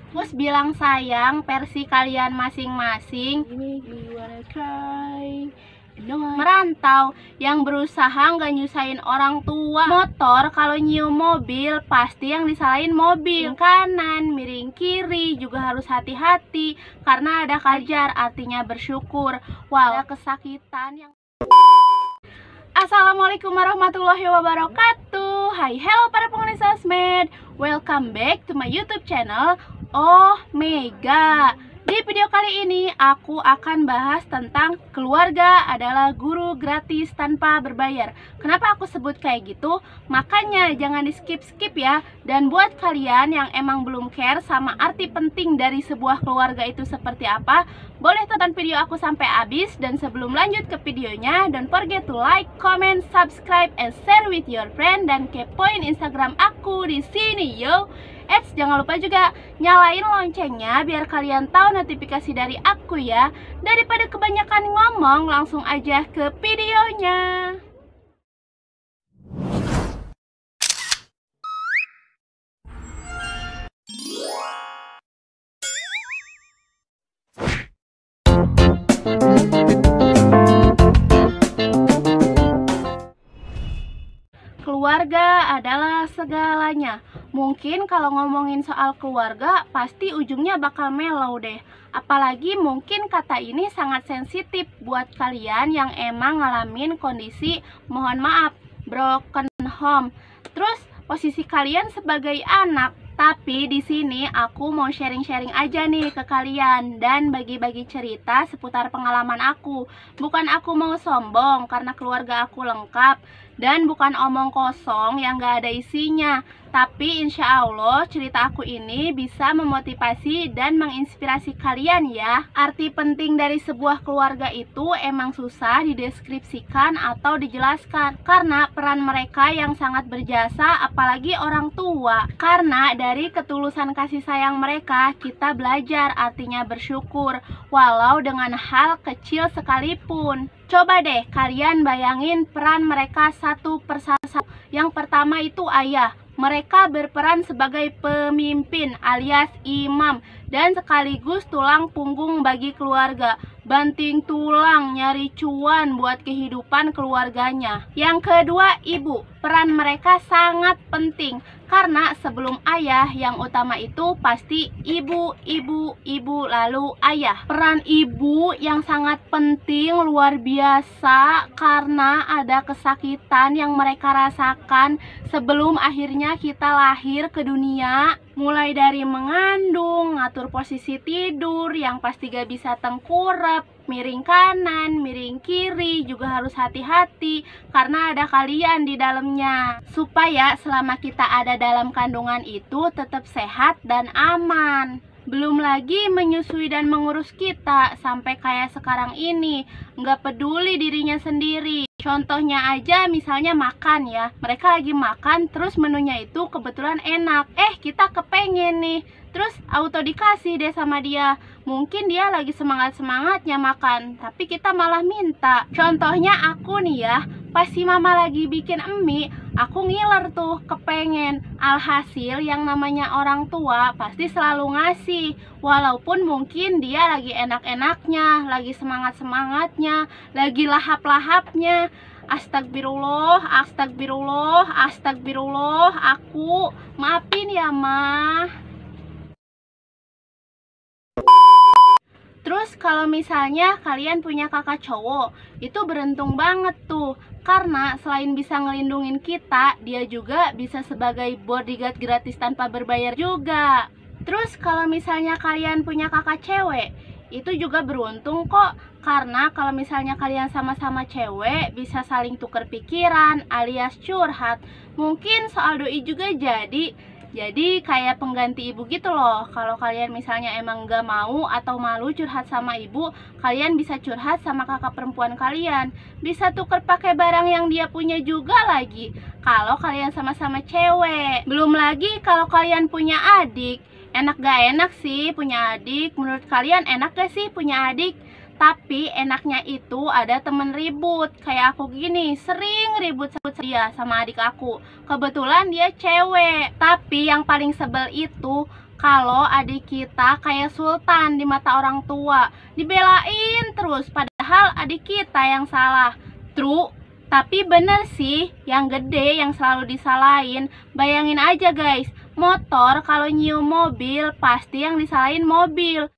Terus bilang sayang versi kalian masing-masing. Merantau yang berusaha nggak nyusahin orang tua. Motor kalau nyium mobil pasti yang disalahin mobil. Kanan, miring kiri juga harus hati-hati karena ada kajar, artinya bersyukur. Ada kesakitan yang Assalamualaikum warahmatullahi wabarakatuh. Hai, hello para pengguna sosmed. Welcome back to my YouTube channel Oh Mega. Di video kali ini aku akan bahas tentang keluarga adalah guru gratis tanpa berbayar. Kenapa aku sebut kayak gitu? Makanya jangan di skip-skip ya. Dan buat kalian yang emang belum care sama arti penting dari sebuah keluarga itu seperti apa, boleh tonton video aku sampai habis. Dan sebelum lanjut ke videonya, don't forget to like, comment, subscribe, and share with your friend. Dan kepoin Instagram aku di sini yo. Jangan lupa juga nyalain loncengnya biar kalian tahu notifikasi dari aku ya. Daripada kebanyakan ngomong, langsung aja ke videonya. Keluarga adalah segalanya. Mungkin kalau ngomongin soal keluarga, pasti ujungnya bakal mellow deh. Apalagi mungkin kata ini sangat sensitif buat kalian yang emang ngalamin kondisi, mohon maaf, broken home. Terus posisi kalian sebagai anak. Tapi di sini aku mau sharing-sharing aja nih ke kalian dan bagi-bagi cerita seputar pengalaman aku. Bukan aku mau sombong karena keluarga aku lengkap, dan bukan omong kosong yang gak ada isinya. Tapi insya Allah cerita aku ini bisa memotivasi dan menginspirasi kalian ya. Arti penting dari sebuah keluarga itu emang susah dideskripsikan atau dijelaskan, karena peran mereka yang sangat berjasa, apalagi orang tua. Karena dari ketulusan kasih sayang mereka, kita belajar artinya bersyukur, walau dengan hal kecil sekalipun. Coba deh kalian bayangin peran mereka satu persatu. Yang pertama itu ayah. Mereka berperan sebagai pemimpin alias imam dan sekaligus tulang punggung bagi keluarga. Banting tulang nyari cuan buat kehidupan keluarganya. Yang kedua, ibu. Peran mereka sangat penting karena sebelum ayah yang utama itu pasti ibu, lalu ayah. Peran ibu yang sangat penting luar biasa karena ada kesakitan yang mereka rasakan sebelum akhirnya kita lahir ke dunia. Mulai dari mengandung, ngatur posisi tidur yang pasti gak bisa tengkurap, miring kanan, miring kiri, juga harus hati-hati karena ada kalian di dalamnya. Supaya selama kita ada dalam kandungan itu tetap sehat dan aman. Belum lagi menyusui dan mengurus kita sampai kayak sekarang ini, nggak peduli dirinya sendiri. Contohnya aja misalnya makan ya, mereka lagi makan terus menunya itu kebetulan enak, kita kepengen nih, terus auto dikasih deh sama dia. Mungkin dia lagi semangat-semangatnya makan, tapi kita malah minta. Contohnya aku nih ya, pas si mama lagi bikin mie, aku ngiler tuh, kepengen. Alhasil yang namanya orang tua pasti selalu ngasih, walaupun mungkin dia lagi enak-enaknya, lagi semangat-semangatnya, lagi lahap-lahapnya. Astagfirullah, astagfirullah, astagfirullah, aku maafin ya mah. Terus kalau misalnya kalian punya kakak cowok, itu beruntung banget tuh. Karena selain bisa ngelindungin kita, dia juga bisa sebagai bodyguard gratis tanpa berbayar juga. Terus kalau misalnya kalian punya kakak cewek, itu juga beruntung kok. Karena kalau misalnya kalian sama-sama cewek, bisa saling tuker pikiran alias curhat. Mungkin soal doi juga jadi kayak pengganti ibu gitu loh. Kalau kalian misalnya emang gak mau atau malu curhat sama ibu, kalian bisa curhat sama kakak perempuan kalian. Bisa tuker pakai barang yang dia punya juga lagi kalau kalian sama-sama cewek. Belum lagi kalau kalian punya adik. Enak gak enak sih punya adik? Menurut kalian enak gak sih punya adik? Tapi enaknya itu ada temen ribut. Kayak aku gini, sering ribut dia sama adik aku. Kebetulan dia cewek. Tapi yang paling sebel itu kalau adik kita kayak sultan di mata orang tua, dibelain terus padahal adik kita yang salah. True, tapi bener sih, yang gede yang selalu disalahin. Bayangin aja guys, motor kalau nyium mobil pasti yang disalahin mobil.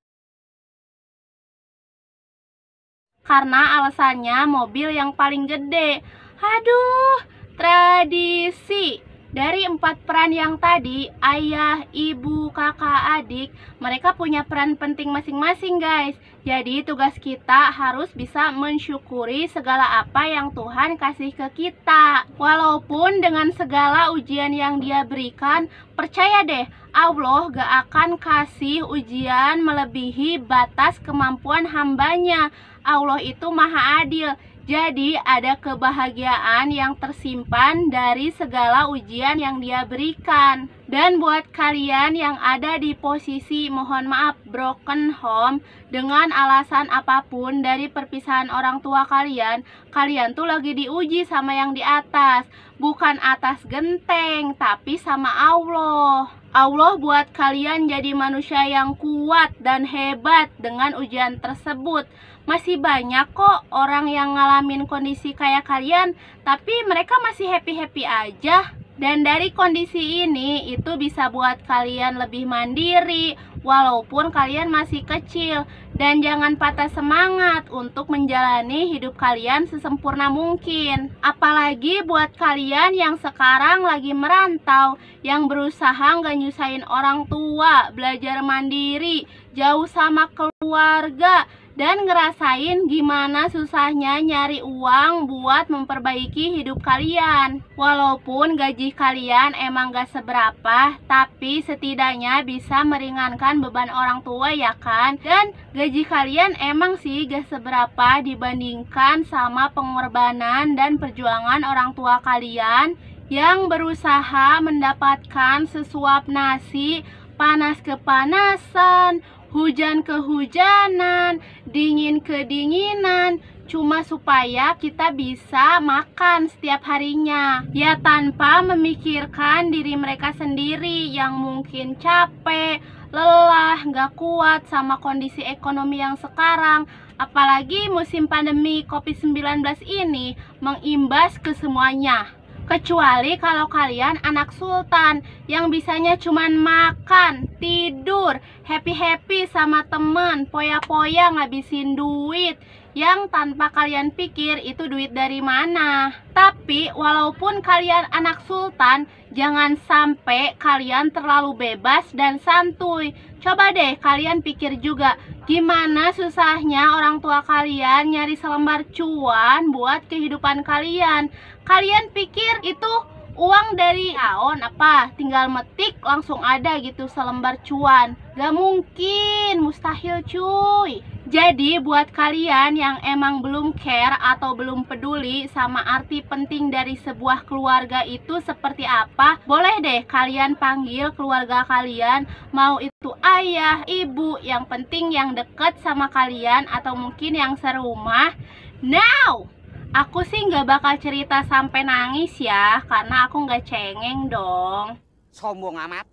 Karena alasannya mobil yang paling gede. Aduh, tradisi. Dari 4 peran yang tadi, ayah, ibu, kakak, adik, mereka punya peran penting masing-masing guys. Jadi tugas kita harus bisa mensyukuri segala apa yang Tuhan kasih ke kita. Walaupun dengan segala ujian yang Dia berikan, percaya deh, Allah gak akan kasih ujian melebihi batas kemampuan hambanya. Allah itu maha adil. Jadi ada kebahagiaan yang tersimpan dari segala ujian yang Dia berikan. Dan buat kalian yang ada di posisi mohon maaf broken home, dengan alasan apapun dari perpisahan orang tua kalian, kalian tuh lagi diuji sama yang di atas. Bukan atas genteng, tapi sama Allah. Allah buat kalian jadi manusia yang kuat dan hebat dengan ujian tersebut. Masih banyak kok orang yang ngalamin kondisi kayak kalian, tapi mereka masih happy-happy aja. Dan dari kondisi ini, itu bisa buat kalian lebih mandiri, walaupun kalian masih kecil. Dan jangan patah semangat untuk menjalani hidup kalian sesempurna mungkin. Apalagi buat kalian yang sekarang lagi merantau, yang berusaha nggak nyusahin orang tua, belajar mandiri, jauh sama keluarga, dan ngerasain gimana susahnya nyari uang buat memperbaiki hidup kalian. Walaupun gaji kalian emang gak seberapa, tapi setidaknya bisa meringankan beban orang tua ya kan. Dan gaji kalian emang sih gak seberapa dibandingkan sama pengorbanan dan perjuangan orang tua kalian yang berusaha mendapatkan sesuap nasi, panas kepanasan, hujan kehujanan, dingin kedinginan, cuma supaya kita bisa makan setiap harinya. Ya tanpa memikirkan diri mereka sendiri yang mungkin capek, lelah, gak kuat sama kondisi ekonomi yang sekarang. Apalagi musim pandemi COVID-19 ini mengimbas ke semuanya. Kecuali kalau kalian anak sultan yang bisanya cuman makan, tidur, happy-happy sama temen, poya-poya ngabisin duit yang tanpa kalian pikir itu duit dari mana. Tapi walaupun kalian anak sultan, jangan sampai kalian terlalu bebas dan santuy. Coba deh kalian pikir juga, gimana susahnya orang tua kalian nyari selembar cuan buat kehidupan kalian. Kalian pikir itu uang dari tahun apa? Tinggal metik langsung ada gitu selembar cuan. Gak mungkin, mustahil cuy. Jadi buat kalian yang emang belum care atau belum peduli sama arti penting dari sebuah keluarga itu seperti apa, boleh deh kalian panggil keluarga kalian, mau itu ayah, ibu, yang penting yang deket sama kalian atau mungkin yang serumah. Now, aku sih nggak bakal cerita sampai nangis ya, karena aku nggak cengeng dong. Sombong amat.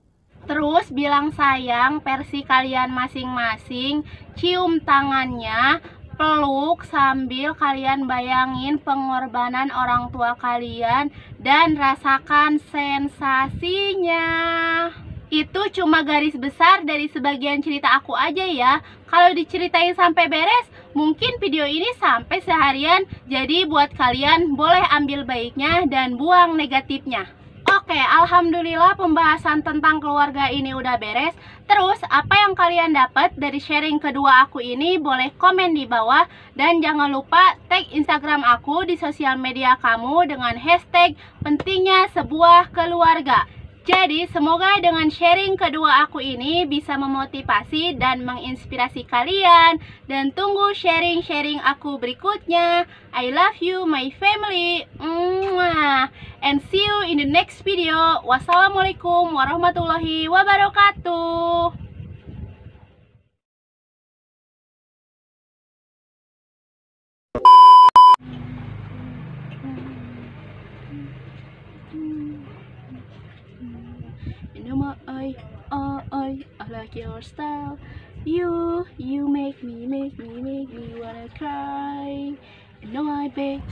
Terus bilang sayang versi kalian masing-masing, cium tangannya, peluk sambil kalian bayangin pengorbanan orang tua kalian dan rasakan sensasinya. Itu cuma garis besar dari sebagian cerita aku aja ya. Kalau diceritain sampai beres, mungkin video ini sampai seharian. Jadi buat kalian boleh ambil baiknya dan buang negatifnya. Oke, alhamdulillah pembahasan tentang keluarga ini udah beres. Terus, apa yang kalian dapat dari sharing kedua aku ini boleh komen di bawah. Dan jangan lupa tag Instagram aku di sosial media kamu dengan hashtag pentingnya sebuah keluarga. Jadi, semoga dengan sharing kedua aku ini bisa memotivasi dan menginspirasi kalian. Dan tunggu sharing-sharing aku berikutnya. I love you, my family. And see you in the next video. Wassalamualaikum warahmatullahi wabarakatuh. Ini I like your style. You make me wanna cry. No, I beg.